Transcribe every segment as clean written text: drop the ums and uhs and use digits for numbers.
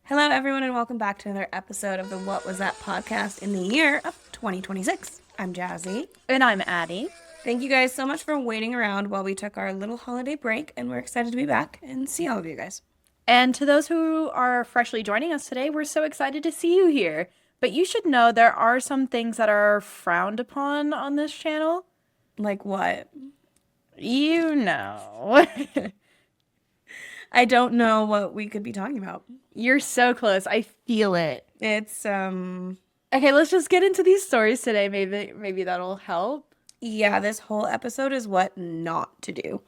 Hello, everyone, and welcome back to another episode of the What Was That podcast in the year of 2026. I'm Jazzy. And I'm Addi. Thank you guys so much for waiting around while we took our little holiday break, and we're excited to be back and see all of you guys. And to those who are freshly joining us today, we're so excited to see you here. But you should know there are some things that are frowned upon on this channel. Like what? You know. I don't know what we could be talking about. You're so close. I feel it. It's, Okay, let's just get into these stories today. Maybe that'll help. Yeah, this whole episode is what not to do.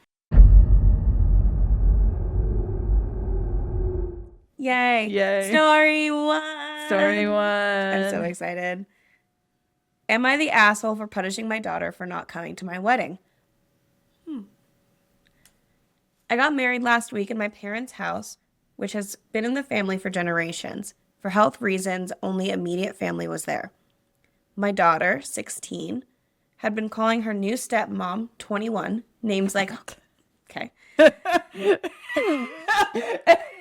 Yay. Yay. Story one. Story one. I'm so excited. Am I the asshole for punishing my daughter for not coming to my wedding? I got married last week in my parents' house, which has been in the family for generations. For health reasons, only immediate family was there. My daughter, 16, had been calling her new stepmom, 21, names like... Okay.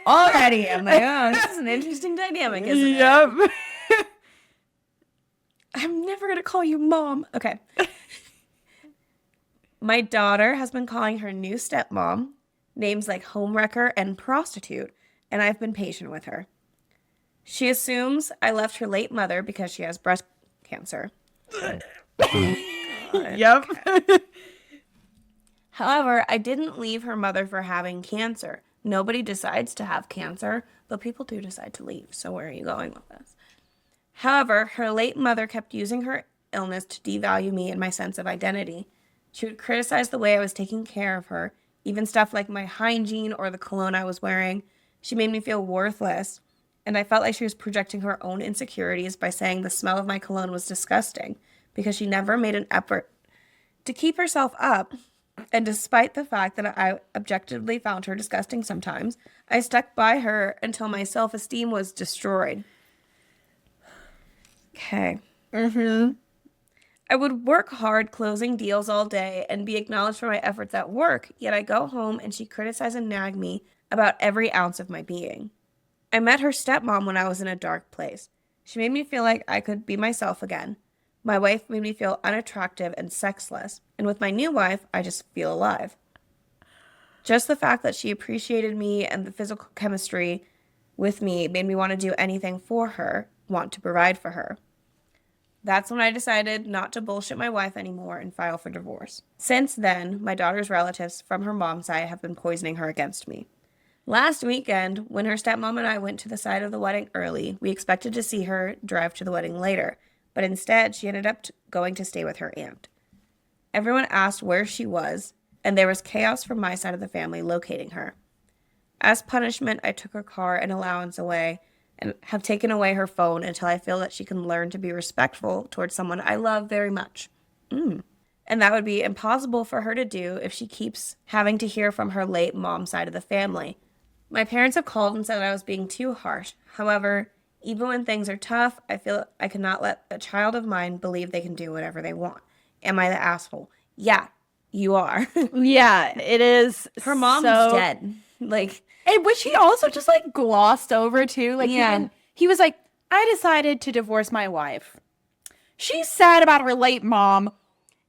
Already, I'm like, oh, this is an interesting dynamic, isn't it? Yep. I'm never going to call you mom. Okay. My daughter has been calling her new stepmom names like homewrecker and prostitute, and I've been patient with her. She assumes I left her late mother because she has breast cancer. Yep. However, I didn't leave her mother for having cancer. Nobody decides to have cancer, but people do decide to leave. So where are you going with this? However, her late mother kept using her illness to devalue me and my sense of identity. She would criticize the way I was taking care of her, even stuff like my hygiene or the cologne I was wearing. She made me feel worthless, and I felt like she was projecting her own insecurities by saying the smell of my cologne was disgusting because she never made an effort to keep herself up. And despite the fact that I objectively found her disgusting sometimes, I stuck by her until my self-esteem was destroyed. Okay. I would work hard closing deals all day and be acknowledged for my efforts at work, yet I go home and she criticized and nagged me about every ounce of my being. I met her stepmom when I was in a dark place. She made me feel like I could be myself again. My wife made me feel unattractive and sexless, and with my new wife, I just feel alive. Just the fact that she appreciated me and the physical chemistry with me made me want to do anything for her, want to provide for her. That's when I decided not to bullshit my wife anymore and file for divorce. Since then, my daughter's relatives from her mom's side have been poisoning her against me. Last weekend, when her stepmom and I went to the side of the wedding early, we expected to see her drive to the wedding later, but instead she ended up going to stay with her aunt. Everyone asked where she was, and there was chaos from my side of the family locating her. As punishment, I took her car and allowance away, and have taken away her phone until I feel that she can learn to be respectful towards someone I love very much. And that would be impossible for her to do if she keeps having to hear from her late mom's side of the family. My parents have called and said I was being too harsh. However, even when things are tough, I feel I cannot let a child of mine believe they can do whatever they want. Am I the asshole? Yeah, you are. Yeah, it is. Her mom's dead. Like... And which he also just like glossed over too. Like Yeah. he was like, I decided to divorce my wife. She's sad about her late mom.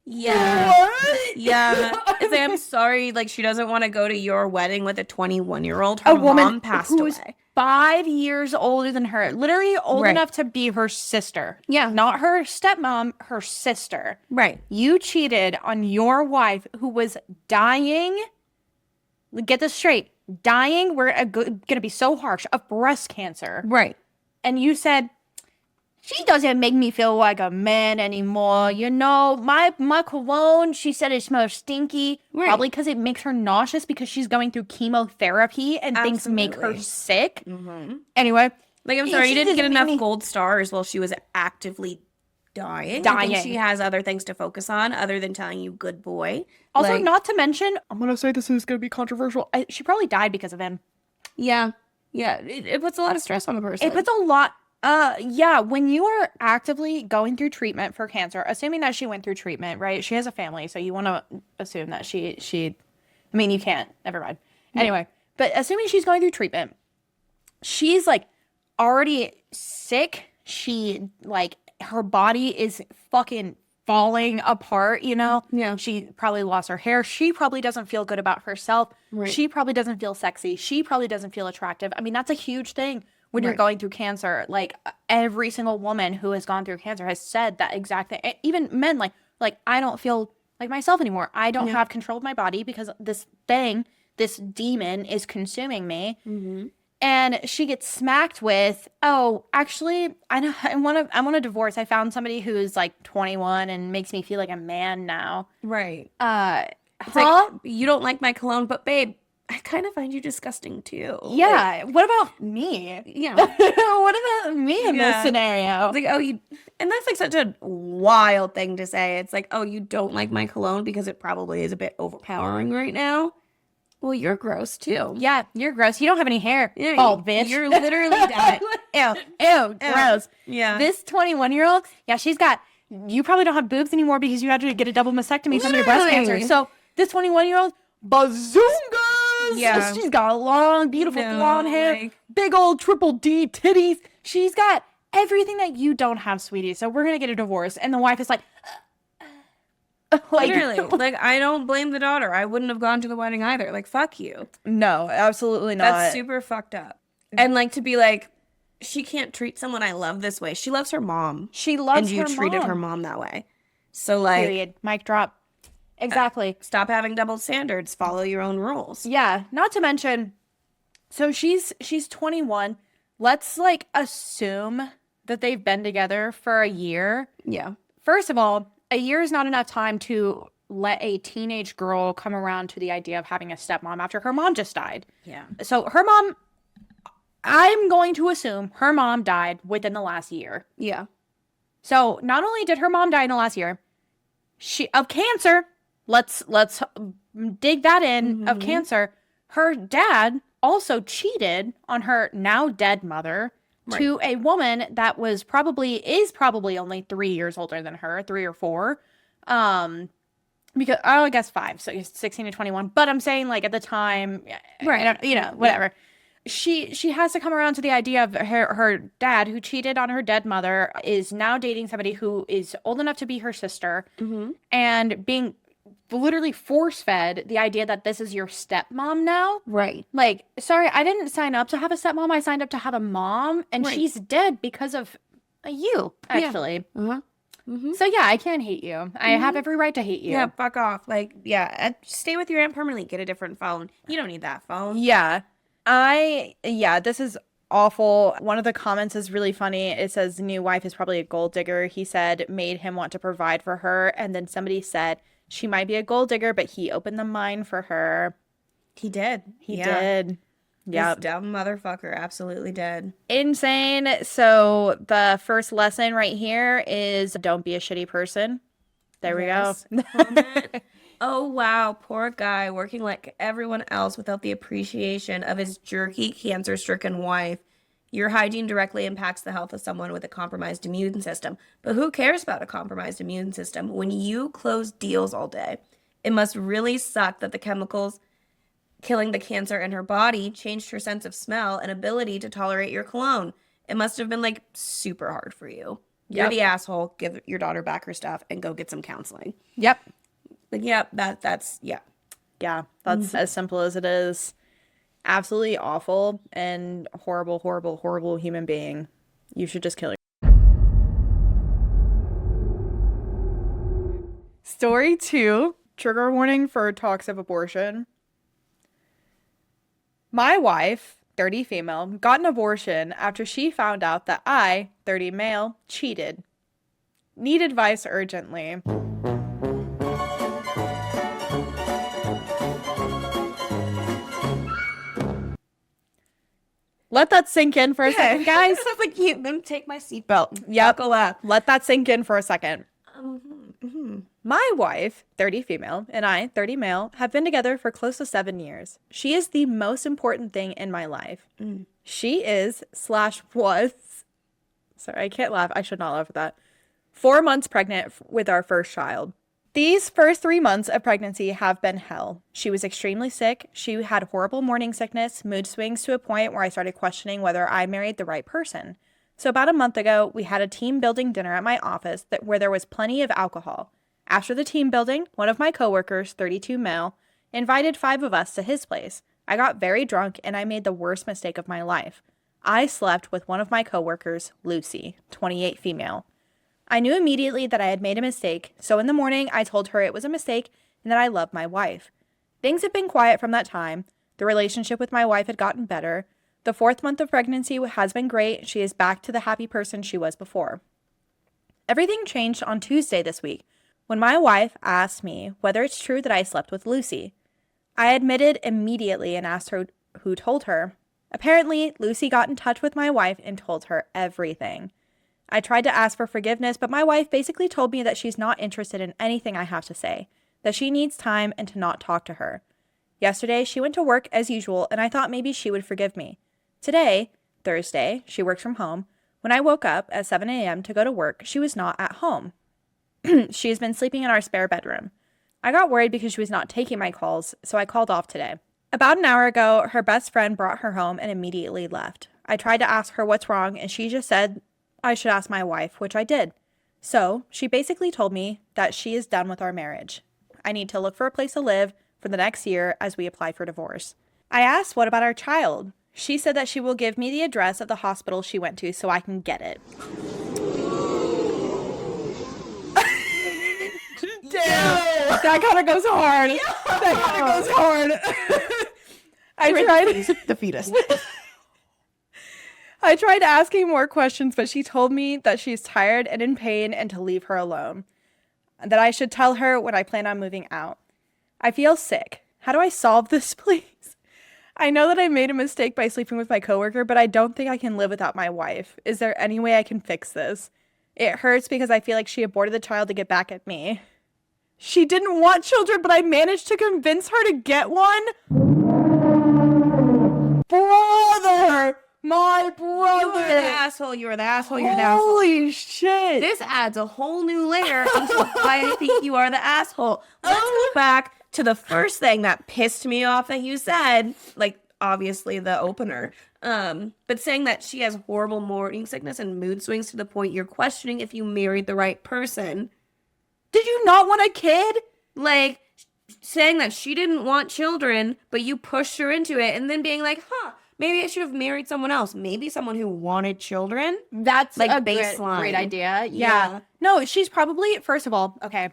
Yeah. What? Yeah. It's like, I'm sorry, like she doesn't want to go to your wedding with a 21-year-old. Her A woman mom passed who's away. 5 years older than her. Literally old Right. enough to be her sister. Yeah. Not her stepmom, her sister. Right. You cheated on your wife who was dying. Get this straight. Dying, we're gonna be so harsh, of breast cancer. Right. And you said, she doesn't make me feel like a man anymore. You know, my cologne, she said it smells stinky. Right. Probably because it makes her nauseous because she's going through chemotherapy and things make her Absolutely. sick. Mm-hmm. Anyway. Like, I'm sorry, she you didn't get doesn't make enough me- gold stars while she was actively dying. I think Dying. she has other things to focus on other than telling you good boy. Also, Like, not to mention, I'm going to say this is going to be controversial. She probably died because of him. Yeah. Yeah. It puts a lot of stress on a person. It puts a lot. Yeah, when you are actively going through treatment for cancer, assuming that she went through treatment, right? She has a family, so you want to assume that she, I mean, you can't, never mind. Anyway, but assuming she's going through treatment, she's like already sick. She, like, her body is fucking falling apart, you know? Yeah. She probably lost her hair. She probably doesn't feel good about herself. Right. She probably doesn't feel sexy. She probably doesn't feel attractive. I mean, that's a huge thing when you're Right. going through cancer. Like, every single woman who has gone through cancer has said that exact thing. Even men, like I don't feel like myself anymore. I don't have control of my body because this thing, this demon is consuming me. Mm-hmm. And she gets smacked with, oh, actually, I want a divorce. I found somebody who's like 21 and makes me feel like a man now. Right. It's Huh? like, you don't like my cologne, but babe, I kind of find you disgusting too. Yeah. What about me? Yeah. What about me in this Yeah. scenario? It's like, oh, you, and that's like such a wild thing to say. It's like, oh, you don't like my cologne because it probably is a bit overpowering right now. Well, you're gross too. Yeah, you're gross. You don't have any hair. Yeah, Bald bitch. You're literally dead. Ew, gross. Yeah. This 21-year-old, yeah, you probably don't have boobs anymore because you had to get a double mastectomy from your breast cancer. Literally. So this 21-year-old, bazoongas! Yeah. She's got long, beautiful No, blonde hair, like- big old triple D titties. She's got everything that you don't have, sweetie. So we're going to get a divorce. And the wife is like Literally. Like, I don't blame the daughter. I wouldn't have gone to the wedding either. Like, fuck you. no, absolutely not. That's super fucked up. And like to be like, she can't treat someone I love this way. She loves her mom. She loves and you her treated mom. her mom that way. So like, Period. Mic drop. Exactly. stop having double standards. Follow your own rules. Yeah, not to mention, so she's 21. Let's like assume that they've been together for a year. Yeah. First of all, a year is not enough time to let a teenage girl come around to the idea of having a stepmom after her mom just died. Yeah. So her mom, I'm going to assume her mom died within the last year. Yeah. So not only did her mom die in the last year, she of cancer. Let's dig that in of cancer. Her dad also cheated on her now dead mother to a woman that is probably only 3 years older than her, 3 or 4. Because I guess 5, so he's 16 to 21. But I'm saying like at the time, Right. Whatever. She has to come around to the idea of her dad who cheated on her dead mother is now dating somebody who is old enough to be her sister and being literally force-fed the idea that this is your stepmom now. Right. Like, sorry, I didn't sign up to have a stepmom. I signed up to have a mom, and Right. she's dead because of you, actually. Uh-huh. So, yeah, I can hate you. I have every right to hate you. Yeah, fuck off. Like, yeah, stay with your aunt permanently. Get a different phone. You don't need that phone. Yeah. This is awful. One of the comments is really funny. It says, new wife is probably a gold digger. He said, made him want to provide for her. And then somebody said, she might be a gold digger, but he opened the mine for her. He did. He did. Yeah. Yeah. Dumb motherfucker. Absolutely did. Insane. So the first lesson right here is don't be a shitty person. There Yes. we go. Comment. Oh, wow. Poor guy working like everyone else without the appreciation of his jerky, cancer-stricken wife. Your hygiene directly impacts the health of someone with a compromised immune system. But who cares about a compromised immune system when you close deals all day? It must really suck that the chemicals killing the cancer in her body changed her sense of smell and ability to tolerate your cologne. It must have been like super hard for you. You're Yep. the asshole. Give your daughter back her stuff and go get some counseling. Yep. Like, yeah, that's yeah. Yeah. That's as simple as it is. Absolutely awful and horrible, horrible, horrible human being. You should just kill her. Story 2. Trigger warning for talks of abortion. My wife, 30 female, got an abortion after she found out that I, 30 male, cheated. Need advice urgently. Let that sink in for a second, guys. I'm like, let me take my seatbelt. Yep. Buckle up. Let that sink in for a second. Mm-hmm. My wife, 30 female, and I, 30 male, have been together for close to 7 years. She is the most important thing in my life. She is / was, sorry, I can't laugh. I should not laugh at that. 4 months pregnant with our first child. These first 3 months of pregnancy have been hell. She was extremely sick. She had horrible morning sickness, mood swings to a point where I started questioning whether I married the right person. So about a month ago, we had a team building dinner at my office where there was plenty of alcohol. After the team building, one of my coworkers, 32 male, invited 5 of us to his place. I got very drunk and I made the worst mistake of my life. I slept with one of my coworkers, Lucy, 28 female. I knew immediately that I had made a mistake, so in the morning I told her it was a mistake and that I loved my wife. Things had been quiet from that time. The relationship with my wife had gotten better. The 4th month of pregnancy has been great. She is back to the happy person she was before. Everything changed on Tuesday this week when my wife asked me whether it's true that I slept with Lucy. I admitted immediately and asked her who told her. Apparently, Lucy got in touch with my wife and told her everything. I tried to ask for forgiveness, but my wife basically told me that she's not interested in anything I have to say, that she needs time and to not talk to her. Yesterday, she went to work as usual, and I thought maybe she would forgive me. Today, Thursday, she works from home. When I woke up at 7 a.m. to go to work, she was not at home. She has been sleeping in our spare bedroom. I got worried because she was not taking my calls, so I called off today. About an hour ago, her best friend brought her home and immediately left. I tried to ask her what's wrong, and she just said I should ask my wife, which I did. So, she basically told me that she is done with our marriage. I need to look for a place to live for the next year as we apply for divorce. I asked what about our child? She said that she will give me the address of the hospital she went to so I can get it. Damn! That kind of goes hard. Yeah. That kind of goes hard. I tried the fetus. I tried asking more questions, but she told me that she's tired and in pain and to leave her alone. That I should tell her when I plan on moving out. I feel sick. How do I solve this, please? I know that I made a mistake by sleeping with my coworker, but I don't think I can live without my wife. Is there any way I can fix this? It hurts because I feel like she aborted the child to get back at me. She didn't want children, but I managed to convince her to get one? Brother! My brother! You were the asshole, you were the asshole, you're the asshole. Holy shit! This adds a whole new layer into why I think you are the asshole. Let's go back to the first thing that pissed me off that you said, like, obviously the opener, but saying that she has horrible morning sickness and mood swings to the point you're questioning if you married the right person. Did you not want a kid? Like, saying that she didn't want children, but you pushed her into it, and then being like, maybe I should have married someone else. Maybe someone who wanted children. That's like a baseline. Great idea. Yeah. No, she's probably, first of all, okay,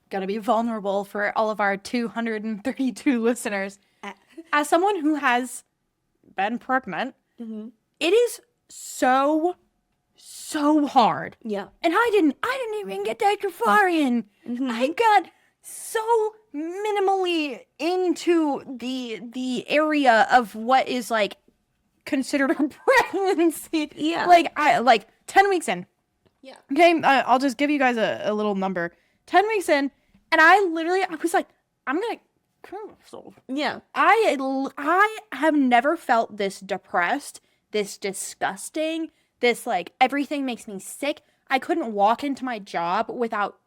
gonna be vulnerable for all of our 232 listeners. As someone who has been pregnant, it is so hard. Yeah. And I didn't even get that far in. I got so minimally into the area of what is like considered a pregnancy. Yeah. Like 10 weeks in. Yeah. Okay, I'll just give you guys a little number. 10 weeks in, and I was like, I'm gonna kill myself. Yeah. I have never felt this depressed, this disgusting, this like everything makes me sick. I couldn't walk into my job without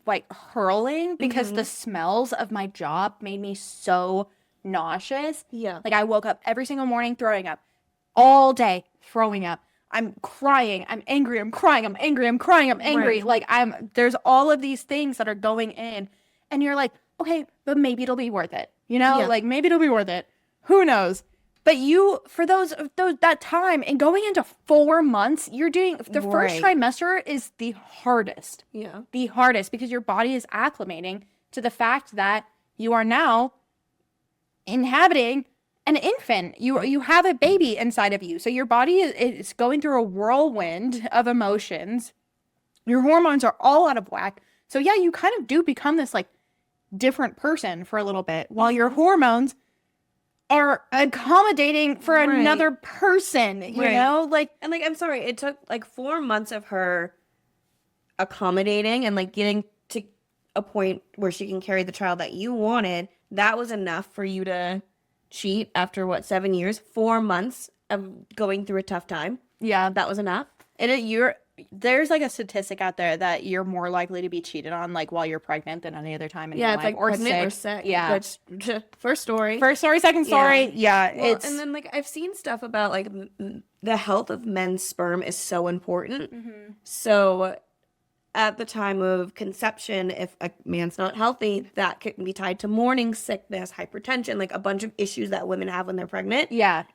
like hurling because the smells of my job made me so nauseous. Yeah. Like I woke up every single morning throwing up, all day throwing up. I'm crying. I'm angry. I'm crying. I'm angry. I'm crying. I'm angry. Right. Like there's all of these things that are going in, and you're like, okay, but maybe it'll be worth it. You know, like maybe it'll be worth it. Who knows? But you, for that time and going into 4 months, you're doing the first trimester is the hardest. Yeah. The hardest because your body is acclimating to the fact that you are now inhabiting an infant. You have a baby inside of you. So your body is going through a whirlwind of emotions. Your hormones are all out of whack. So yeah, you kind of do become this like different person for a little bit while your hormones are accommodating for another person, you know? Like, and like, I'm sorry, it took like 4 months of her accommodating and like getting to a point where she can carry the child that you wanted. That was enough for you to cheat after what, 7 years? 4 months of going through a tough time. yeah, That was enough. you're there's like a statistic out there that you're more likely to be cheated on like while you're pregnant than any other time in your Yeah, life. it's like Or pregnant sick. or sick. Yeah. Which, first story. First story, second story. Yeah. Well, It's and then like I've seen stuff about like the health of men's sperm is so important. So at the time of conception, if a man's not healthy, that can be tied to morning sickness, hypertension, like a bunch of issues that women have when they're pregnant yeah.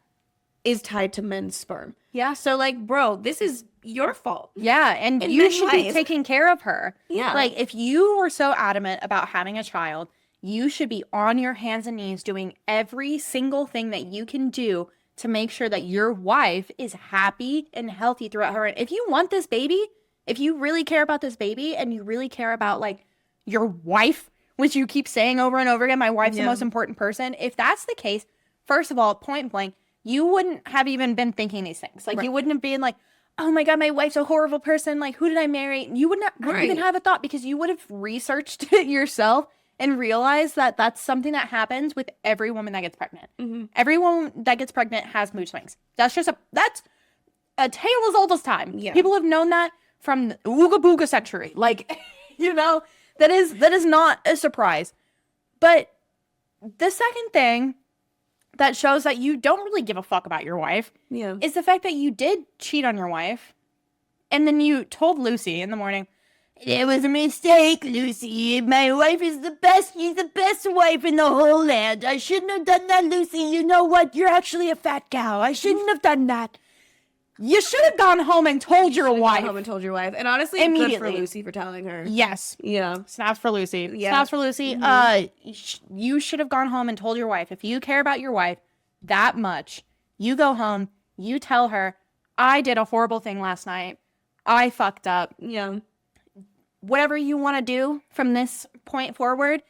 is tied to men's sperm. Yeah. So like, bro, this is your fault. Yeah, and In you should be midlife. taking care of her. Yeah. Like, if you were so adamant about having a child, you should be on your hands and knees doing every single thing that you can do to make sure that your wife is happy and healthy throughout her. If you want this baby, if you really care about this baby and you really care about, like, your wife, which you keep saying over and over again, my wife's the most important person. If that's the case, first of all, point blank, you wouldn't have even been thinking these things. Like, you wouldn't have been like, oh my God, my wife's a horrible person. Like, who did I marry? You would not even have a thought because you would have researched it yourself and realized that that's something that happens with every woman that gets pregnant. Every woman that gets pregnant has mood swings. That's a tale as old as time. Yeah. People have known that from the Ooga Booga century. Like, that is not a surprise. But the second thing that shows that you don't really give a fuck about your wife is the fact that you did cheat on your wife. And then you told Lucy in the morning, it was a mistake, Lucy. My wife is the best. She's the best wife in the whole land. I shouldn't have done that, Lucy. You know what? You're actually a fat cow. I shouldn't have done that. You should have gone home and told your wife. And honestly, Immediately. good for Lucy for telling her. Yes. Yeah. Snaps for Lucy. Yeah. Snaps for Lucy. You should have gone home and told your wife. If you care about your wife that much, you go home, you tell her, I did a horrible thing last night. I fucked up. Yeah. Whatever you want to do from this point forward,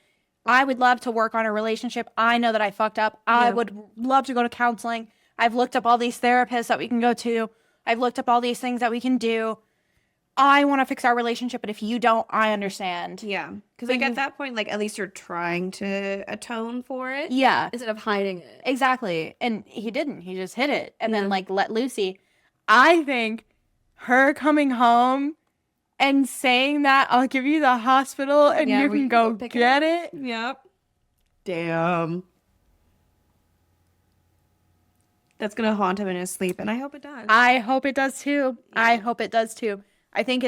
I would love to work on a relationship. I know that I fucked up. I would love to go to counseling. I've looked up all these therapists that we can go to. I've looked up all these things that we can do. I want to fix our relationship, but if you don't, I understand. Yeah. Because like at that point, like at least you're trying to atone for it. Yeah. Instead of hiding it. Exactly. And he didn't. He just hid it. And then like let Lucy. I think her coming home and saying that I'll give you the hospital and you can go get it. Yep. Damn. That's going to haunt him in his sleep, and I hope it does. I hope it does too. Yeah. I hope it does too. I think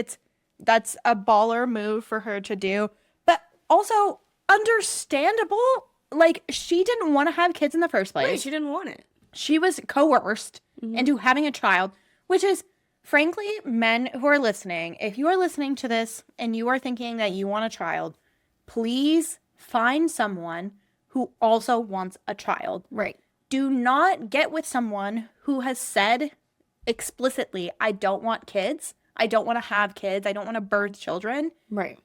that's a baller move for her to do, but also understandable. Like, she didn't want to have kids in the first place. Right, she didn't want it. She was coerced into having a child, which is, frankly, men who are listening, if you are listening to this and you are thinking that you want a child, please find someone who also wants a child. Right. Do not get with someone who has said explicitly, I don't want kids. I don't want to have kids. I don't want to birth children. Right.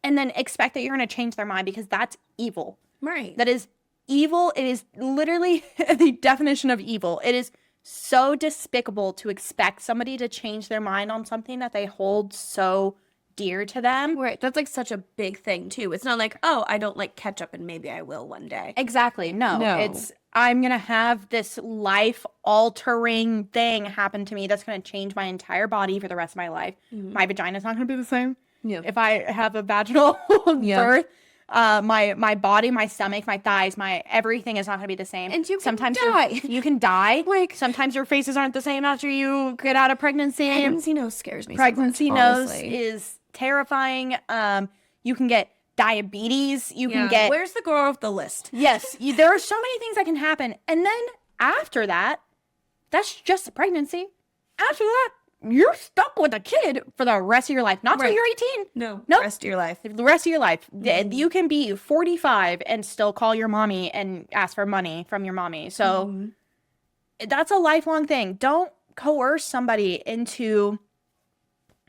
And then expect that you're going to change their mind, because that's evil. Right. That is evil. It is literally the definition of evil. It is so despicable to expect somebody to change their mind on something that they hold so dear to them. Right. That's like such a big thing too. It's not like, oh, I don't like ketchup and maybe I will one day. Exactly. No. It's, I'm going to have this life-altering thing happen to me that's going to change my entire body for the rest of my life. My vagina's not going to be the same. Yeah. If I have a vaginal birth, my body, my stomach, my thighs, my everything is not going to be the same. And sometimes die. You can die. Like, sometimes your faces aren't the same after you get out of pregnancy. Pregnancy nose scares me Pregnancy so much, nose honestly. is terrifying. You can get diabetes. You can get... Where's the girl off the list? Yes. There are so many things that can happen. And then after that, that's just a pregnancy. After that, you're stuck with a kid for the rest of your life. Not till you're 18. No. Nope. Rest of your life. The rest of your life. You can be 45 and still call your mommy and ask for money from your mommy. So that's a lifelong thing. Don't coerce somebody into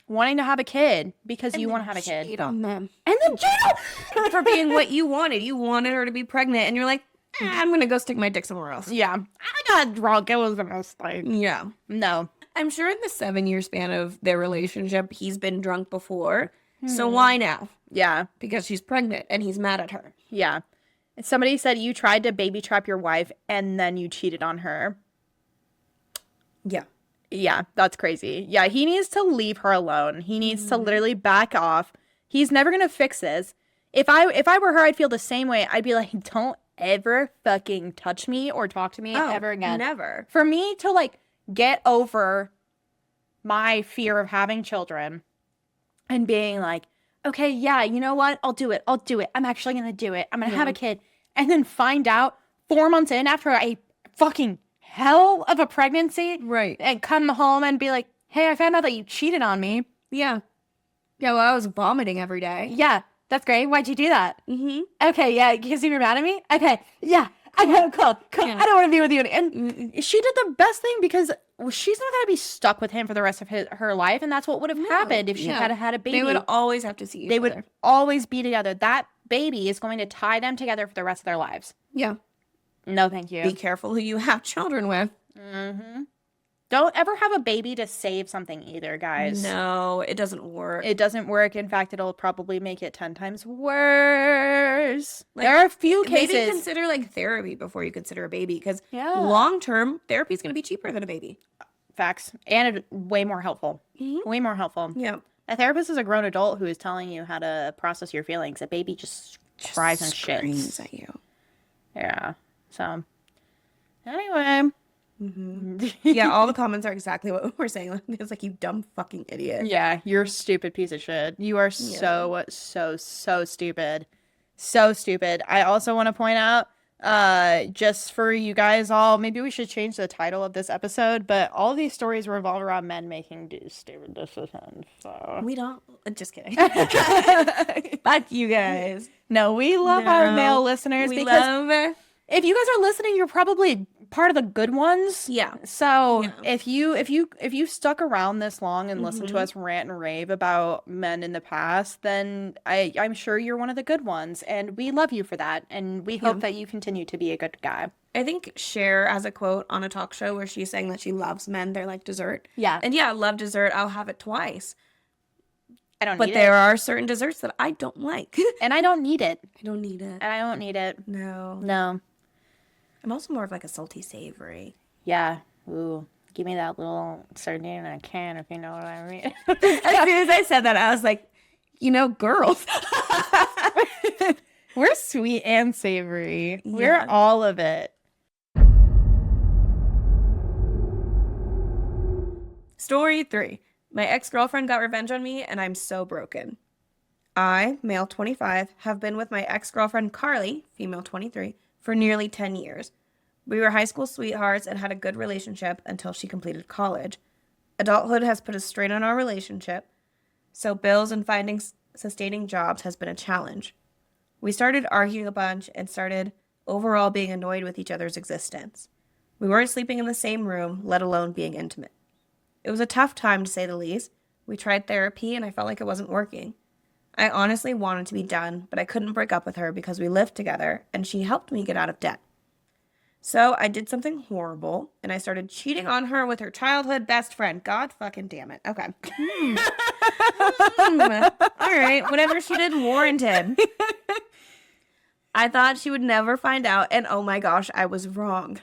wanting to have a kid because you want to have a kid. Cheat on them. And then cheat for being what you wanted. You wanted her to be pregnant and you're like, I'm going to go stick my dick somewhere else. Yeah. I got drunk. It was a mistake. Yeah. No. I'm sure in the 7-year span of their relationship, he's been drunk before. So why now? Yeah. Because she's pregnant and he's mad at her. Yeah. Somebody said you tried to baby trap your wife and then you cheated on her. Yeah. Yeah, that's crazy. Yeah, he needs to leave her alone. He needs to Mhm. literally back off. He's never gonna fix this. If I were her, I'd feel the same way. I'd be like, don't ever fucking touch me or talk to me Oh, ever again. never. For me to like get over my fear of having children and being like, okay, yeah, you know what? I'll do it. I'll do it. I'm actually gonna do it. I'm gonna have Yeah. a kid. And then find out 4 months in after a fucking hell of a pregnancy Right. and come home and be like, hey, I found out that you cheated on me. Yeah. Yeah, well, I was vomiting every day. Yeah, that's great. Why'd you do that? Mm-hmm. Okay, yeah, because you were mad at me? Okay, yeah. I got cool. Yeah. I don't want to be with you. And Mm-mm. she did the best thing because she's not going to be stuck with him for the rest of her life. And that's what would have happened if she Yeah. had had a baby. They would always have to see each They other. would always be together. That baby is going to tie them together for the rest of their lives. Yeah. No, thank you. Be careful who you have children with. Mm-hmm. Don't ever have a baby to save something either, guys. No, it doesn't work. It doesn't work. In fact, it'll probably make it 10 times worse. Like, there are a few Maybe cases. consider like therapy before you consider a baby, because Yeah. long term therapy is going to be cheaper than a baby. Facts. And way more helpful. Mhm. Way more helpful. Yeah. A therapist is a grown adult who is telling you how to process your feelings. A baby just cries and Screams shits. at you. Yeah. So, anyway. Yeah, all the comments are exactly what we're saying. It's like, you dumb fucking idiot. Yeah, you're a stupid piece of shit. You are so stupid. So stupid. I also want to point out, just for you guys all, maybe we should change the title of this episode, but all of these stories revolve around men making stupid decisions. So. We don't. Just kidding. Fuck you guys. No, we love our No, male listeners We because love. if you guys are listening, you're probably part of the good ones. Yeah. So Yeah. if you stuck around this long and listened to us rant and rave about men in the past, then I'm sure you're one of the good ones, and we love you for that, and we hope that you continue to be a good guy. I think Cher has a quote on a talk show where she's saying that she loves men. They're like dessert. Yeah. And yeah, I love dessert. I'll have it twice. I don't But need there it. are certain desserts that I don't like. And I don't need it. I don't need it. And I don't need it. No. No. I'm also more of like a salty savory. Yeah. Ooh. Give me that little sardine in a can, if you know what I mean. As soon as I said that, I was like, girls. We're sweet and savory. Yeah. We're all of it. Story 3. My ex-girlfriend got revenge on me, and I'm so broken. I, male 25, have been with my ex-girlfriend Carly, female 23, for nearly 10 years. We were high school sweethearts and had a good relationship until she completed college. Adulthood has put a strain on our relationship, so bills and finding sustaining jobs has been a challenge. We started arguing a bunch and started overall being annoyed with each other's existence. We weren't sleeping in the same room, let alone being intimate. It was a tough time, to say the least. We tried therapy, and I felt like it wasn't working. I honestly wanted to be done, but I couldn't break up with her because we lived together, and she helped me get out of debt. So I did something horrible, and I started cheating on her with her childhood best friend. God fucking damn it. Okay. All right, whatever she did warranted. I thought she would never find out, and oh my gosh, I was wrong.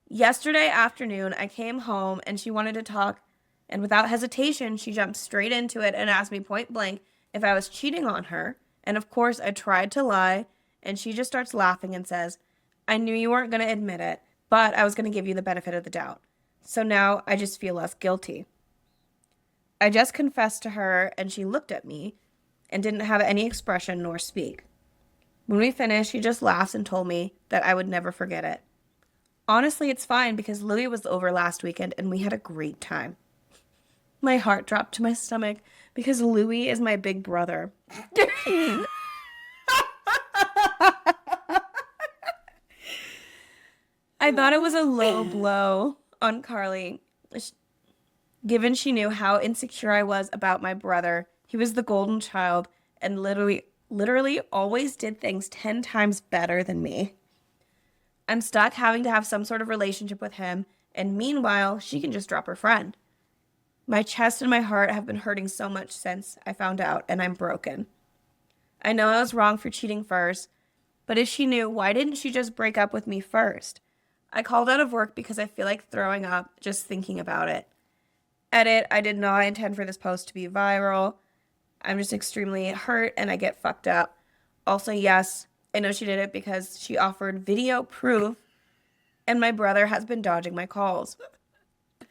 Yesterday afternoon, I came home, and she wanted to talk, and without hesitation, she jumped straight into it and asked me point blank if I was cheating on her, and of course, I tried to lie, and she just starts laughing and says, I knew you weren't going to admit it, but I was going to give you the benefit of the doubt. So now I just feel less guilty. I just confessed to her, and she looked at me and didn't have any expression nor speak. When we finished, she just laughs and told me that I would never forget it. Honestly, it's fine because Louis was over last weekend and we had a great time. My heart dropped to my stomach because Louis is my big brother. I thought it was a low blow on Carly, given she knew how insecure I was about my brother. He was the golden child and literally always did things 10 times better than me. I'm stuck having to have some sort of relationship with him, and meanwhile, she can just drop her friend. My chest and my heart have been hurting so much since I found out, and I'm broken. I know I was wrong for cheating first, but if she knew, why didn't she just break up with me first? I called out of work because I feel like throwing up just thinking about it. Edit, I did not intend for this post to be viral. I'm just extremely hurt and I get fucked up. Also, yes, I know she did it because she offered video proof and my brother has been dodging my calls.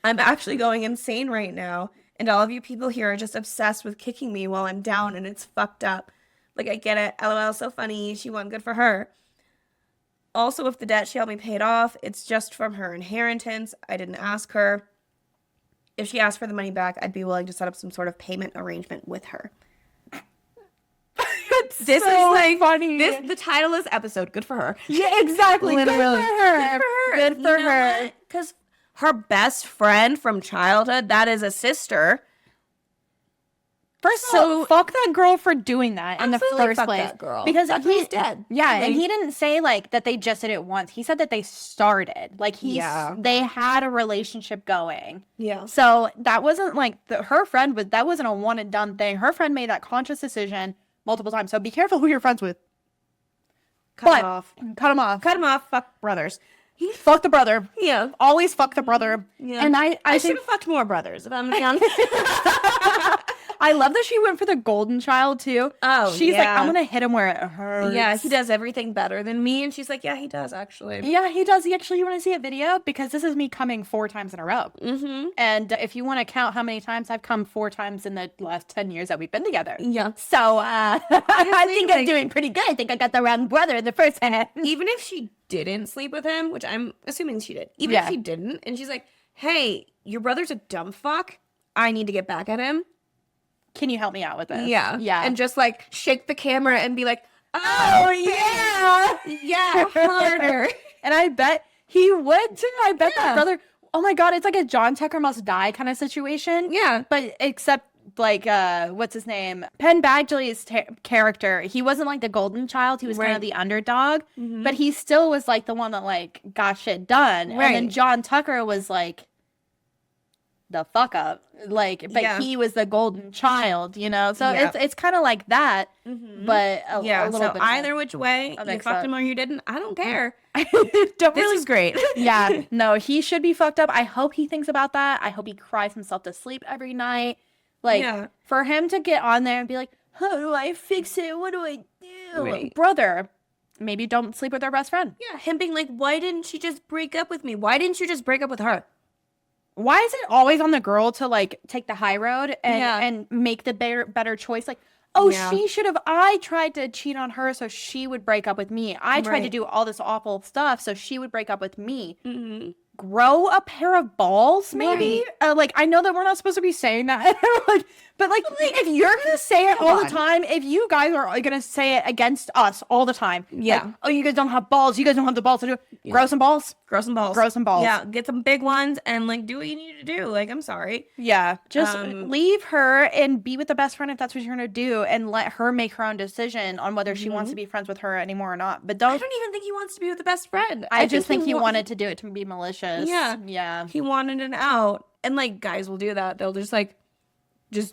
I'm actually going insane right now, and all of you people here are just obsessed with kicking me while I'm down, and it's fucked up. Like, I get it. LOL, so funny. She won. Good for her. Also, if the debt she helped me paid off, it's just from her inheritance. I didn't ask her. If she asked for the money back, I'd be willing to set up some sort of payment arrangement with her. This so is like funny. The title is episode. Good for her. Yeah, exactly. Literally. Good for her. Good for her. Because her best friend from childhood, that is a sister. First of all, fuck that girl for doing that in the Absolutely first fuck place. that girl. Because That girl's dead. Yeah, Like- and he didn't say like that they just did it once. He said that they started. Like they had a relationship going. Yeah. So that wasn't like her friend was. That wasn't a one and done thing. Her friend made that conscious decision multiple times. So be careful who you're friends with. Cut him off. Cut him off. Cut him off. Fuck brothers. Fuck the brother. Yeah. Always fuck the brother. Yeah. And I I should think have fucked more brothers, if I'm being honest. I love that she went for the golden child too. Oh, she's like, yeah. I'm gonna hit him where it hurts. Yeah, he does everything better than me. And she's like, yeah, he does, actually. Yeah, he does. You want to see a video? Because this is me coming 4 times in a row. Mm-hmm. And if you want to count how many times I've come 4 times in the last 10 years that we've been together. Yeah. So I think I'm doing pretty good. I think I got the wrong brother the first time. Even if she didn't sleep with him, which I'm assuming she did, even Yeah. if she didn't, and she's like, hey, your brother's a dumb fuck. I need to get back at him. Can you help me out with this? Yeah. Yeah. And just like shake the camera and be like, oh, yeah. Yeah, harder. And I bet he would too. I bet Yeah. that brother. Oh my God, it's like a John Tucker Must Die kind of situation. Yeah. But except like, what's his name? Penn Badgley's character. He wasn't like the golden child. He was kind of Right. the underdog. Mhm. But he still was like the one that like got shit done. And then Right. John Tucker was like the fuck up. Like, but Yeah. he was the golden child, you know? So Yeah. it's kind of like that. Mhm. But a Yeah, little so bit either which way, you mix fucked up. him or you didn't, I don't care. don't This really is great. yeah, no, he should be fucked up. I hope he thinks about that. I hope he cries himself to sleep every night. Like, Yeah. for him to get on there and be like, how do I fix it? What do I do? Right. Brother, maybe don't sleep with their best friend. Yeah, him being like, why didn't she just break up with me? Why didn't you just break up with her? Why is it always on the girl to, like, take the high road and, Yeah. and make the better choice? Like, oh, Yeah. she should have. I tried to cheat on her so she would break up with me. I tried to Right. do all this awful stuff so she would break up with me. Mm-hmm. Grow a pair of balls, maybe. Like, I know that we're not supposed to be saying that, like, but like, if you're gonna say it all the time, if you guys are gonna say it against us all the time, Yeah. like, oh, you guys don't have balls, you guys don't have the balls to do it. Grow some balls. Grow some balls. Grow some balls. Yeah, get some big ones and like do what you need to do. Like, I'm sorry. Yeah, just Um, leave her and be with the best friend if that's what you're gonna do, and let her make her own decision on whether she wants to be friends with her anymore or not. But I don't. don't even think he wants to be with the best friend. I just think he wa- wanted to do it to be malicious. Yeah. Yeah. He wanted an out. And like guys will do that. They'll just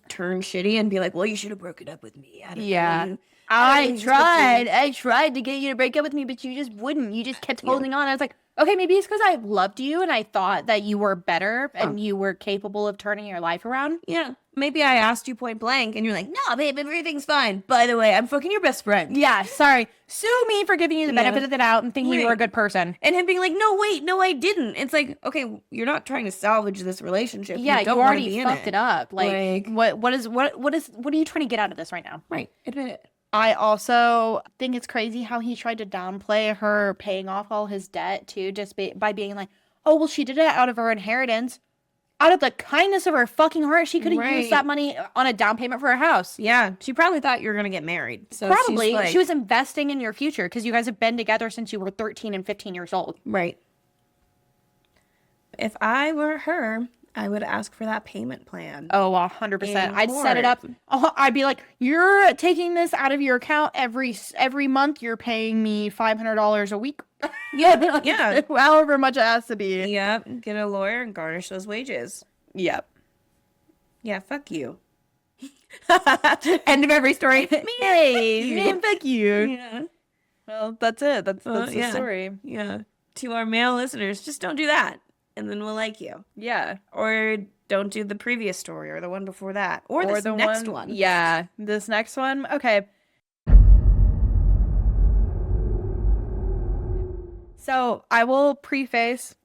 turn shitty and be like, well, you should have broken up with me. I don't Yeah. know you. I tried to get you to break up with me, but you just wouldn't. You just kept holding on. I was like, okay, maybe it's because I loved you and I thought that you were better and you were capable of turning your life around. Yeah. Maybe I asked you point blank and you're like, no, babe, everything's fine. By the way, I'm fucking your best friend. Yeah, sorry. Sue me for giving you the benefit Yeah. of the doubt and thinking you were a good person. And him being like, no, wait, no, I didn't. It's like, okay, you're not trying to salvage this relationship. Yeah, you don't wanna already be in fucked it up. Like, Like- what are you trying to get out of this right now? Right. Admit it. I also think it's crazy how he tried to downplay her paying off all his debt too, just by being like, oh, well, she did it out of her inheritance. Out of the kindness of her fucking heart, she could have Right. used that money on a down payment for her house. Yeah. She probably thought you were going to get married. So Probably. she's like, She was investing in your future because you guys have been together since you were 13 and 15 years old. right. If I were her, I would ask for that payment plan. Oh, 100%. In I'd set it court. up. I'd be like, you're taking this out of your account every month. You're paying me $500 a week. Yeah. Yeah. However much it has to be. Yep. Get a lawyer and garnish those wages. Yep. Yeah. Fuck you. End of every story. Hey, you. man, fuck you. Yeah. Well, that's it. That's the yeah. story. Yeah. to our male listeners, just don't do that, and then we'll like you. Yeah. Or don't do the previous story or the one before that. Or this the next one. Yeah. This next one. Okay. So I will preface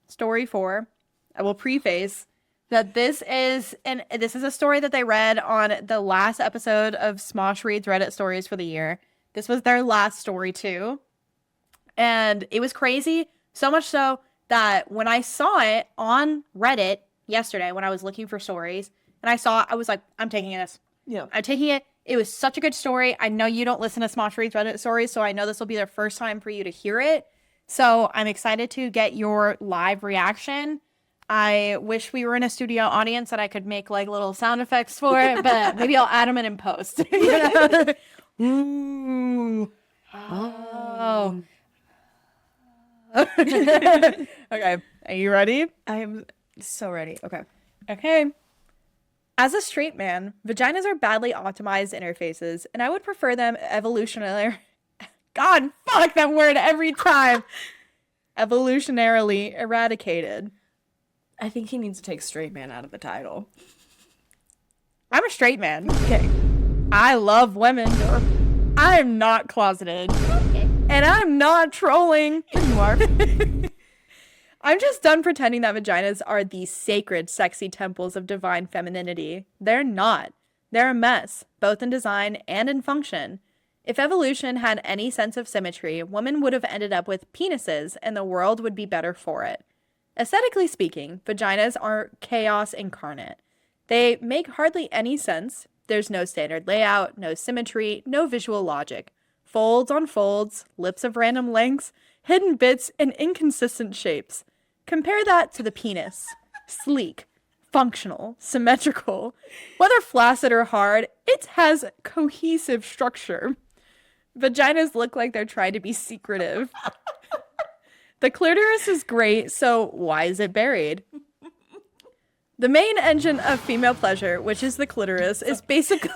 story 4. I will preface that this is a story that they read on the last episode of Smosh Reads Reddit Stories for the year. This was their last story too. And it was crazy. So much so that when I saw it on Reddit yesterday, when I was looking for stories, and I was like, I'm taking this. Yeah. I'm taking it. It was such a good story. I know you don't listen to Smosh Reads Reddit Stories, so I know this will be the first time for you to hear it. So I'm excited to get your live reaction. I wish we were in a studio audience that I could make like little sound effects for it, but maybe I'll add them in post. Ooh. Oh. Okay. Are you ready? I'm so ready. Okay. Okay. As a straight man, vaginas are badly optimized interfaces, and I would prefer them evolutionarily. God, fuck that word every time. Evolutionarily eradicated. I think he needs to take straight man out of the title. I'm a straight man. Okay. I love women. I'm not closeted. And I'm not trolling. You are. I'm just done pretending that vaginas are the sacred, sexy temples of divine femininity. They're not. They're a mess, both in design and in function. If evolution had any sense of symmetry, women would have ended up with penises, and the world would be better for it. Aesthetically speaking, vaginas are chaos incarnate. They make hardly any sense. There's no standard layout, no symmetry, no visual logic. Folds on folds, lips of random lengths, hidden bits, and inconsistent shapes. Compare that to the penis. Sleek, functional, symmetrical. Whether flaccid or hard, it has cohesive structure. Vaginas look like they're trying to be secretive. The clitoris is great, so why is it buried? The main engine of female pleasure, which is the clitoris, is basically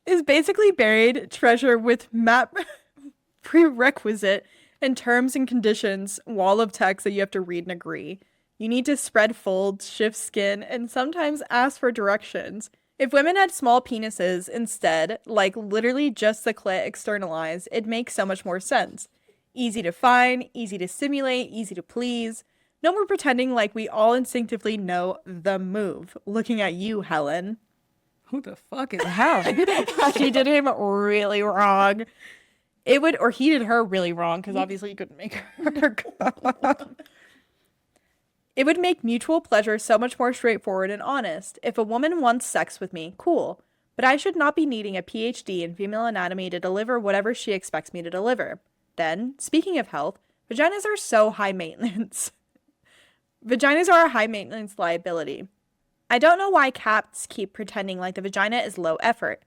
is basically buried treasure with map prerequisite and terms and conditions wall of text that you have to read and agree. You need to spread folds, shift skin, and sometimes ask for directions. If women had small penises instead, like literally just the clit externalized, it makes so much more sense. Easy to find, easy to simulate, easy to please. No more pretending like we all instinctively know the move. Looking at you, Helen. Who the fuck is Helen? She did him really wrong. He did her really wrong, because obviously you couldn't make her. It would make mutual pleasure so much more straightforward and honest. If a woman wants sex with me, cool. But I should not be needing a PhD in female anatomy to deliver whatever she expects me to deliver. Then, speaking of health, vaginas are so high maintenance. Vaginas are a high maintenance liability. I don't know why cats keep pretending like the vagina is low effort.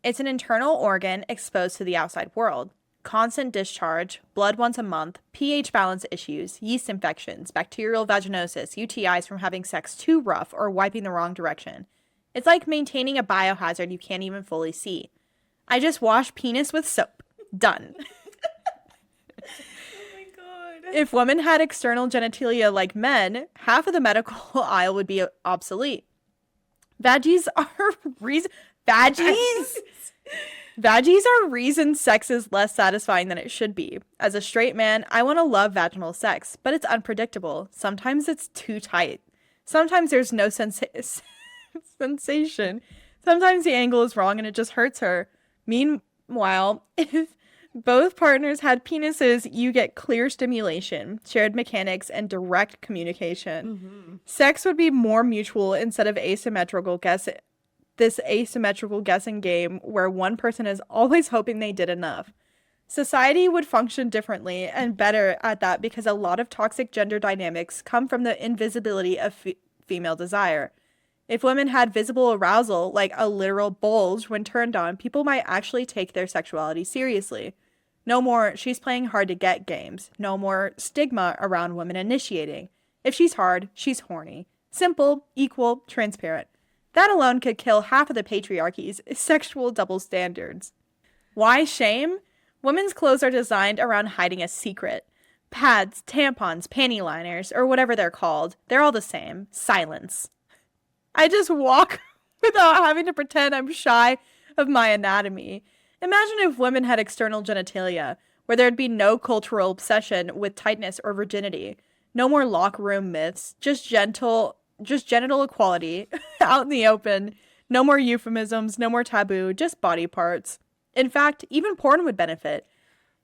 It's an internal organ exposed to the outside world. Constant discharge, blood once a month, pH balance issues, yeast infections, bacterial vaginosis, UTIs from having sex too rough or wiping the wrong direction. It's like maintaining a biohazard you can't even fully see. I just wash penis with soap. Done. If women had external genitalia like men, half of the medical aisle would be obsolete. Vaggies are reason sex is less satisfying than it should be. As a straight man, I want to love vaginal sex, but it's unpredictable. Sometimes it's too tight. Sometimes there's no sensation. Sometimes the angle is wrong and it just hurts her. Meanwhile, if both partners had penises, you get clear stimulation, shared mechanics, and direct communication. Mm-hmm. Sex would be more mutual instead of asymmetrical guessing. This asymmetrical guessing game where one person is always hoping they did enough. Society would function differently and better at that because a lot of toxic gender dynamics come from the invisibility of female desire. If women had visible arousal, like a literal bulge when turned on, people might actually take their sexuality seriously. No more she's playing hard to get games. No more stigma around women initiating. If she's hard, she's horny. Simple, equal, transparent. That alone could kill half of the patriarchy's sexual double standards. Why shame? Women's clothes are designed around hiding a secret. Pads, tampons, panty liners, or whatever they're called, they're all the same. Silence. I just walk without having to pretend I'm shy of my anatomy. Imagine if women had external genitalia, where there'd be no cultural obsession with tightness or virginity. No more locker room myths, just genital equality out in the open. No more euphemisms, no more taboo, just body parts. In fact, even porn would benefit.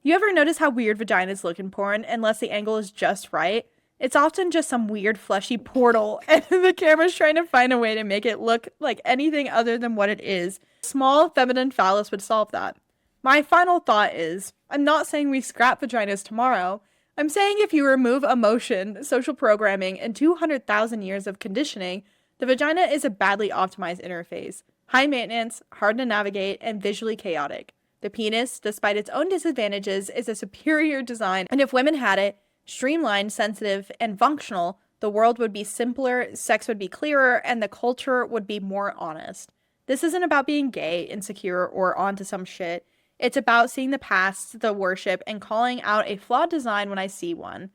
You ever notice how weird vaginas look in porn unless the angle is just right? It's often just some weird fleshy portal, and the camera's trying to find a way to make it look like anything other than what it is. Small feminine phallus would solve that. My final thought is, I'm not saying we scrap vaginas tomorrow. I'm saying if you remove emotion, social programming, and 200,000 years of conditioning, the vagina is a badly optimized interface. High maintenance, hard to navigate, and visually chaotic. The penis, despite its own disadvantages, is a superior design, and if women had it, streamlined, sensitive, and functional, the world would be simpler, sex would be clearer, and the culture would be more honest. This isn't about being gay, insecure, or onto some shit. It's about seeing the past, the worship, and calling out a flawed design when I see one.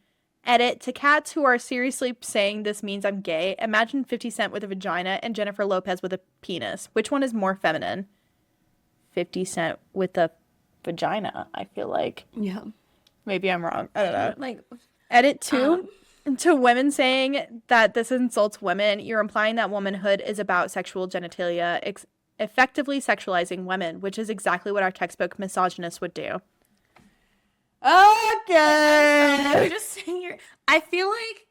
Edit, to cats who are seriously saying this means I'm gay, imagine 50 Cent with a vagina and Jennifer Lopez with a penis. Which one is more feminine? 50 Cent with a vagina, I feel like. Yeah. Maybe I'm wrong. I don't know. Like, Edit 2. To women saying that this insults women, you're implying that womanhood is about sexual genitalia, effectively sexualizing women, which is exactly what our textbook misogynists would do. Okay. I'm just saying here. I feel like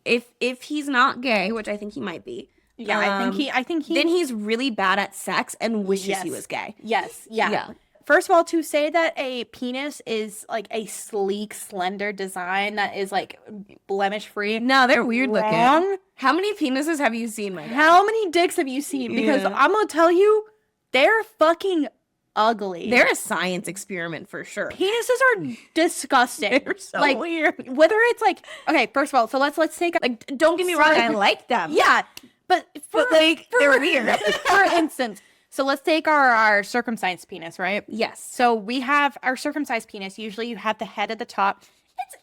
if he's not gay, which I think he might be. Yeah, I think he then he's really bad at sex and wishes he was gay. Yes. Yeah. First of all, to say that a penis is like a sleek, slender design that is like blemish free. No, they're weird wrong. looking. How many penises have you seen, my guy? How many dicks have you seen? Because I'm gonna tell you, they're fucking ugly. They're a science experiment for sure. Penises are disgusting. They're so like, weird. Whether it's like, okay, first of all, so let's take Like, don't get me wrong, I like them. Yeah, but they're weird. For instance, so let's take our circumcised penis, right? Yes. So we have our circumcised penis. Usually you have the head at the top.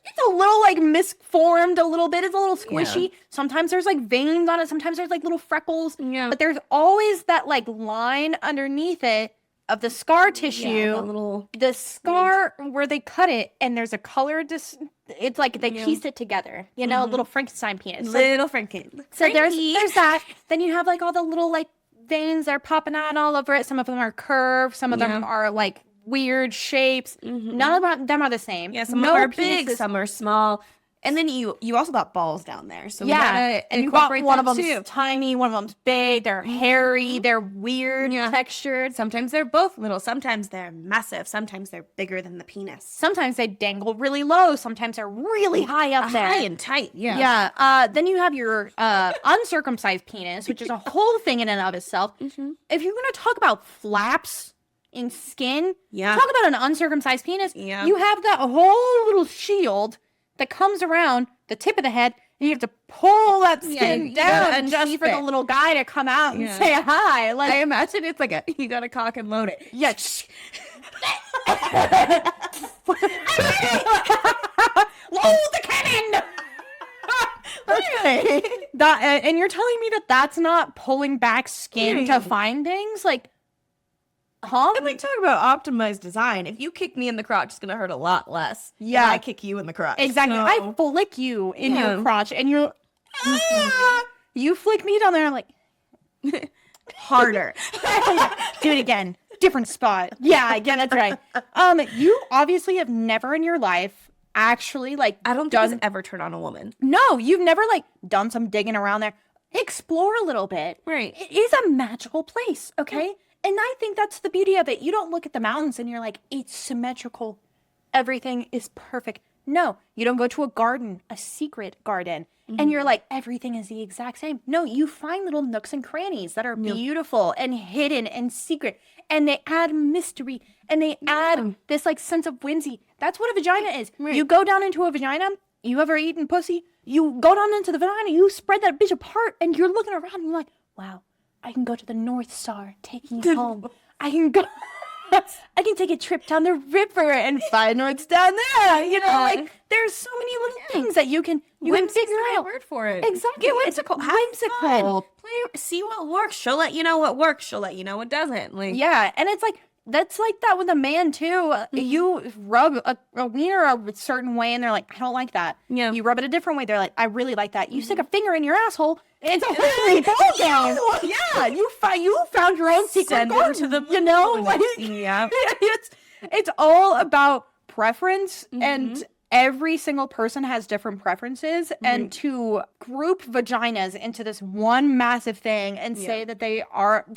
It's a little like misformed a little bit. It's a little squishy. Yeah. Sometimes there's like veins on it. Sometimes there's like little freckles. Yeah. But there's always that like line underneath it of the scar tissue. Yeah, the scar where they cut it, and there's a color. It's like they pieced it together. You know, little Frankenstein penis. Little Frankie. So there's that. Then you have like all the little like veins that are popping out all over it. Some of them are curved. Some of them are like weird shapes. None of them are the same. Yeah, some are big, some are small. And then you also got balls down there. So and you got one of them's tiny, one of them's big. They're hairy. They're weird textured. Sometimes they're both little. Sometimes they're massive. Sometimes they're bigger than the penis. Sometimes they dangle really low. Sometimes they're really high up there. High and tight, yeah. Yeah. Then you have your uncircumcised penis, which is a whole thing in and of itself. If you're going to talk about flaps in skin, talk about an uncircumcised penis. Yeah. You have that whole little shield that comes around the tip of the head, and you have to pull that skin down just for the little guy to come out and say hi. Like, I imagine it's like you gotta cock and load it. Yeah. Load the cannon! And you're telling me that that's not pulling back skin to find things? Like, huh? And like, talk about optimized design. If you kick me in the crotch, it's gonna hurt a lot less. Yeah. Than I kick you in the crotch. Exactly. So, I flick you in your crotch, and you're... You flick me down there, I'm like... harder. Do it again. Different spot. Yeah, that's right. You obviously have never in your life actually, like... I don't think it's ever turn on a woman. No, you've never, like, done some digging around there. Explore a little bit. Right. It is a magical place, okay? And I think that's the beauty of it. You don't look at the mountains and you're like, it's symmetrical. Everything is perfect. No, you don't go to a garden, a secret garden, and you're like, everything is the exact same. No, you find little nooks and crannies that are beautiful and hidden and secret. And they add mystery and they add this like sense of whimsy. That's what a vagina is. Right. You go down into a vagina. You ever eaten pussy? You go down into the vagina, you spread that bitch apart, and you're looking around and you're like, wow, I can go to the North Star, take me home. I can go. I can take a trip down the river and find what's down there. You know, like there's so many little things that you can Whimsic's figure the right out. word for it. Exactly. Get whimsical. Have fun. Whimsical. See what works. She'll let you know what works. She'll let you know what doesn't. Like, Yeah, and it's like that's like that with a man too. You rub a wiener a certain way, and they're like, I don't like that. Yeah. You rub it a different way, they're like, I really like that. You stick a finger in your asshole, it's a whole ball down. Yeah, you found your own secret Send it garden, to the you know. moon. Like, Yeah. it's all about preference, and every single person has different preferences, and to group vaginas into this one massive thing and say that they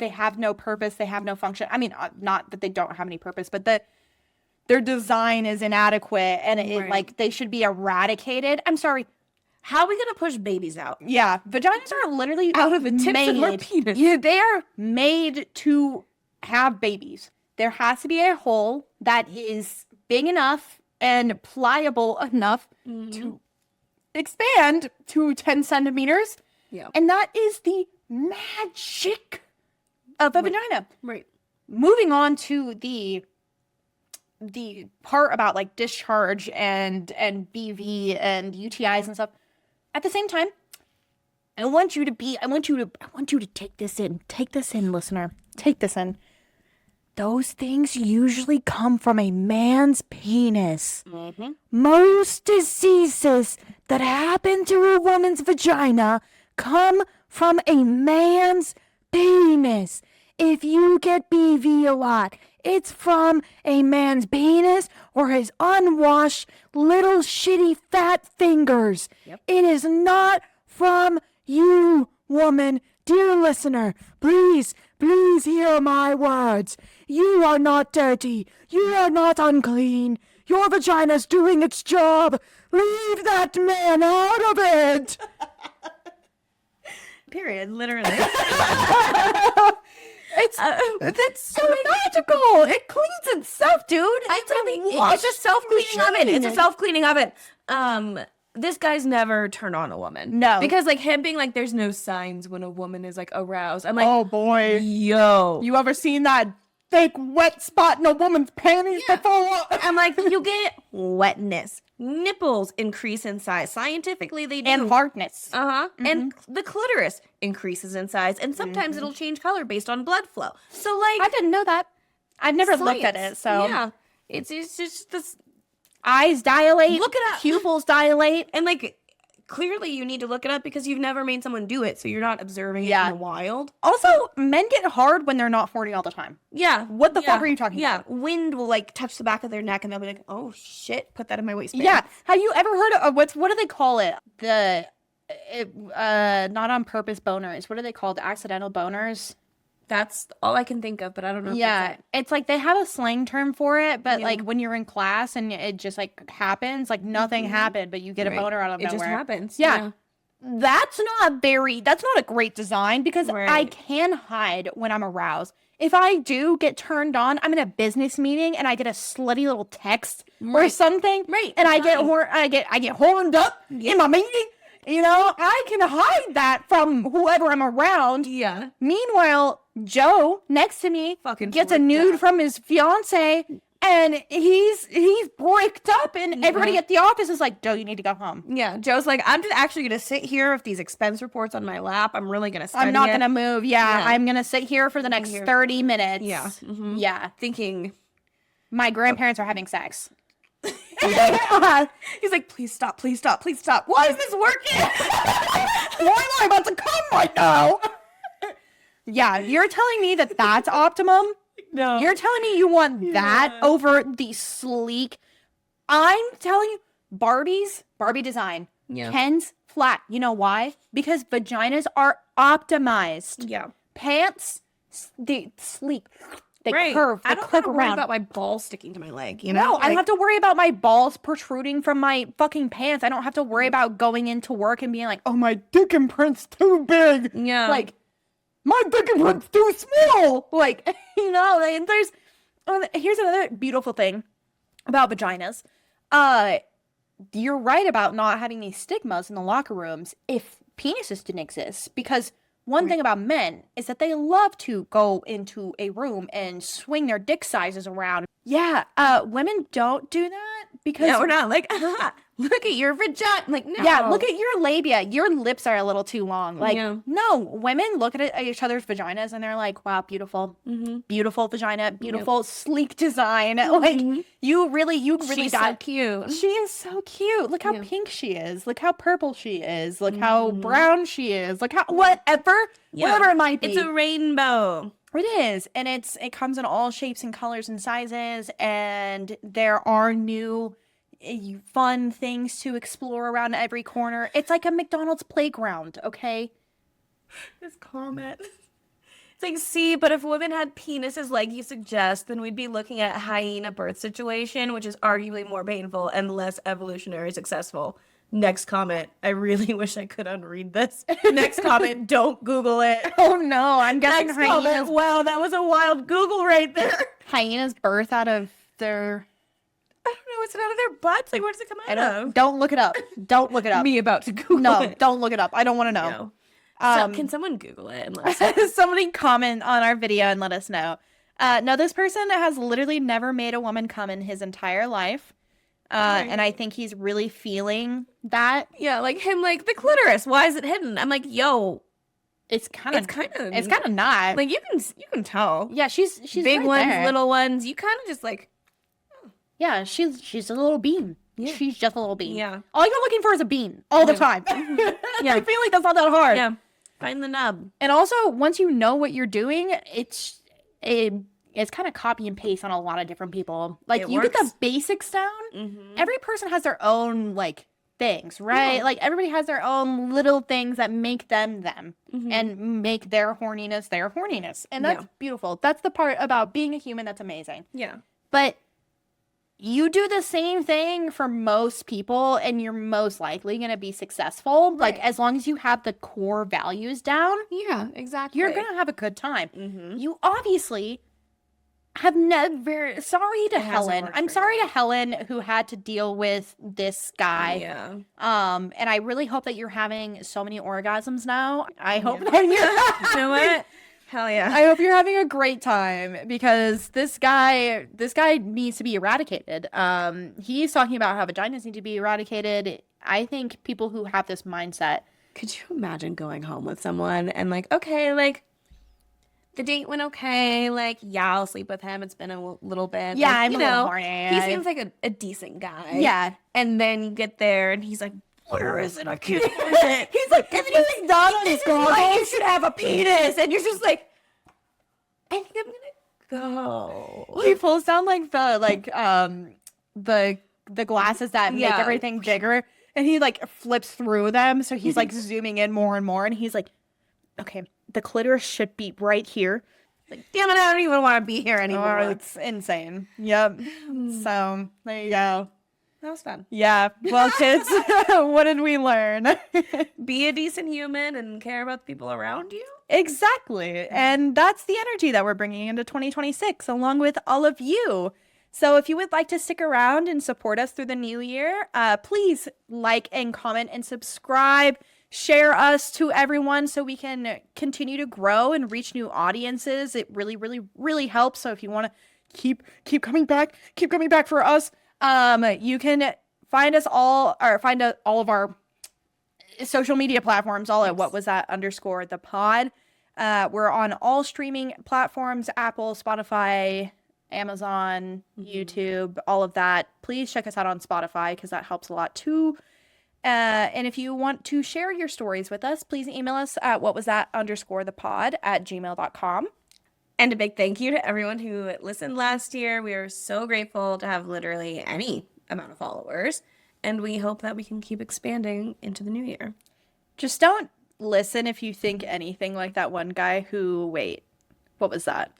have no purpose, they have no function. I mean, not that they don't have any purpose, but that their design is inadequate and it like they should be eradicated. I'm sorry. How are we gonna push babies out? Yeah, vaginas are literally Out of the tips of our penis. Yeah, they are made to have babies. There has to be a hole that is big enough and pliable enough to expand to 10 centimeters. Yeah. And that is the magic of a vagina. Right. Moving on to the part about like discharge and BV and UTIs and stuff. At the same time, I want you to take this in. Take this in, listener. Take this in. Those things usually come from a man's penis. Most diseases that happen to a woman's vagina come from a man's penis. If you get BV a lot, it's from a man's penis or his unwashed little shitty fat fingers. It is not from you, woman. Dear listener, please hear my words. You are not dirty. You are not unclean. Your vagina's doing its job. Leave that man out of it. Period. Literally. It's so magical. It cleans itself, dude. It's a self-cleaning oven. It's a self-cleaning oven. This guy's never turned on a woman. No. Because like him being like, there's no signs when a woman is like aroused. I'm like, Oh boy. yo. You ever seen that fake wet spot in a woman's panties before? I'm like, you get wetness. Nipples increase in size. Scientifically, they do. And hardness. And the clitoris increases in size. And sometimes it'll change color based on blood flow. So like, I didn't know that. I've never looked at it, so. yeah. It's just this. Eyes dilate. Look it up. Pupils dilate. And like, clearly you need to look it up because you've never made someone do it. So you're not observing it in the wild. Also, men get hard when they're not horny all the time. Yeah. What the fuck are you talking about? Yeah. Wind will like touch the back of their neck and they'll be like, oh shit, put that in my waistband. Yeah. Have you ever heard of what do they call it? Not on purpose boners. What are they called? Accidental boners? That's all I can think of, but I don't know. Yeah, it's like they have a slang term for it, but like when you're in class and it just like happens, like nothing happened, but you get a boner out of nowhere. It just happens. Yeah. That's not a great design because I can hide when I'm aroused. If I do get turned on, I'm in a business meeting and I get a slutty little text or something, and I get horned up in my meeting. You know, I can hide that from whoever I'm around. Yeah. Meanwhile, Joe next to me fucking gets a nude from his fiance, and he's bricked up, and everybody at the office is like, Joe, you need to go home. Yeah. Joe's like, I'm just actually going to sit here with these expense reports on my lap. I'm really going to study I'm not it. going to move. Yeah, I'm going to sit here for the next 30 minutes. Yeah. Yeah. Thinking. My grandparents are having sex. He's like, please stop, please stop, please stop. Why is this working? Why am I about to come right now? Yeah, you're telling me that that's optimum? No. You're telling me you want that over the sleek? I'm telling you, Barbie design. Ken's flat. You know why? Because vaginas are optimized. Yeah. Pants, they sleek. They curve. They I don't clip have to worry around. about my balls sticking to my leg, you know? No, I don't have to worry about my balls protruding from my fucking pants. I don't have to worry about going into work and being like, oh, my dick imprint's too big. Yeah. Like, my dick imprint's too small. Like, you know, like, here's another beautiful thing about vaginas. You're right about not having these stigmas in the locker rooms if penises didn't exist. Because One thing about men is that they love to go into a room and swing their dick sizes around. Yeah, women don't do that because Yeah, we're not like, look at your vagina. Like, no. yeah, look at your labia. Your lips are a little too long. Like, Yeah. no, women look at each other's vaginas and they're like, wow, beautiful, beautiful vagina, beautiful, sleek design. Like, you really She's so got cute. She is so cute. Look how pink she is. Look how purple she is. Look how brown she is. Look how whatever it might be. It's a rainbow. It is, and it comes in all shapes and colors and sizes, and there are new fun things to explore around every corner. It's like a McDonald's playground, okay? This comment. It's like, see, but if women had penises like you suggest, then we'd be looking at hyena birth situation, which is arguably more painful and less evolutionary successful. Next comment. I really wish I could unread this. Next comment. Don't Google it. Oh no, I'm guessing Next comment. Wow, that was a wild Google right there. Hyenas birth out of their... I don't know. Is it out of their butts? Like, where does it come out of? Don't look it up. Don't look it up. Me about to Google No, it. don't look it up. I don't want to know. No. Can someone Google it and let us know? Somebody comment on our video and let us know. No, this person has literally never made a woman come in his entire life. And I think he's really feeling that. Yeah, like him, like the clitoris. Why is it hidden? I'm like, yo, It's kind of not. like you can tell. Yeah, she's Big right ones, there. little ones. You kind of just like, Yeah, she's a little bean. Yeah. She's just a little bean. Yeah. All you're looking for is a bean all the time. Yeah. I feel like that's not that hard. yeah, find the nub. And also, once you know what you're doing, it's kind of copy and paste on a lot of different people. Like, It you get the works. basics down. Mm-hmm. Every person has their own, like, things, right? Yeah. Like, everybody has their own little things that make them and make their horniness their horniness. And that's beautiful. That's the part about being a human that's amazing. Yeah. But you do the same thing for most people, and you're most likely going to be successful. Like, as long as you have the core values down, Yeah, exactly. you're going to have a good time. Mm-hmm. You obviously have never... Sorry to Helen. I'm sorry to Helen who had to deal with this guy. Yeah. And I really hope that you're having so many orgasms now. I hope that you're... You know what? Hell yeah. I hope you're having a great time, because this guy needs to be eradicated. He's talking about how vaginas need to be eradicated. I think people who have this mindset... Could you imagine going home with someone and like, okay, like the date went okay, like, yeah, I'll sleep with him. It's been a little bit. Yeah, like, I'm a little horny. He seems like a decent guy. Yeah. And then you get there and he's like, where is it? I can't find it. He's like, isn't he not on his goggles? Like, you should have a penis. And you're just like, I think I'm gonna go. He pulls down like the glasses that make Yeah. everything bigger, and he like flips through them, so he's like zooming in more and more, and he's like, okay, the clitoris should be right here. Like, damn it, I don't even want to be here anymore. Oh, it's insane. Yep. So there you go. That was fun. Yeah. Well, kids, what did we learn? Be a decent human and care about the people around you. Exactly. And that's the energy that we're bringing into 2026, along with all of you. So if you would like to stick around and support us through the new year, please like and comment and subscribe. Share us to everyone so we can continue to grow and reach new audiences. It really, really, really helps. So if you want to keep coming back for us, you can find us all, or find all of our social media platforms, all at what was that _ the pod. We're on all streaming platforms: Apple, Spotify, Amazon, YouTube, all of that. Please check us out on Spotify, because that helps a lot too. And if you want to share your stories with us, please email us at whatwasthat_thepod@gmail.com. And a big thank you to everyone who listened last year. We are so grateful to have literally any amount of followers. And we hope that we can keep expanding into the new year. Just don't listen if you think anything like that one guy who, wait, what was that?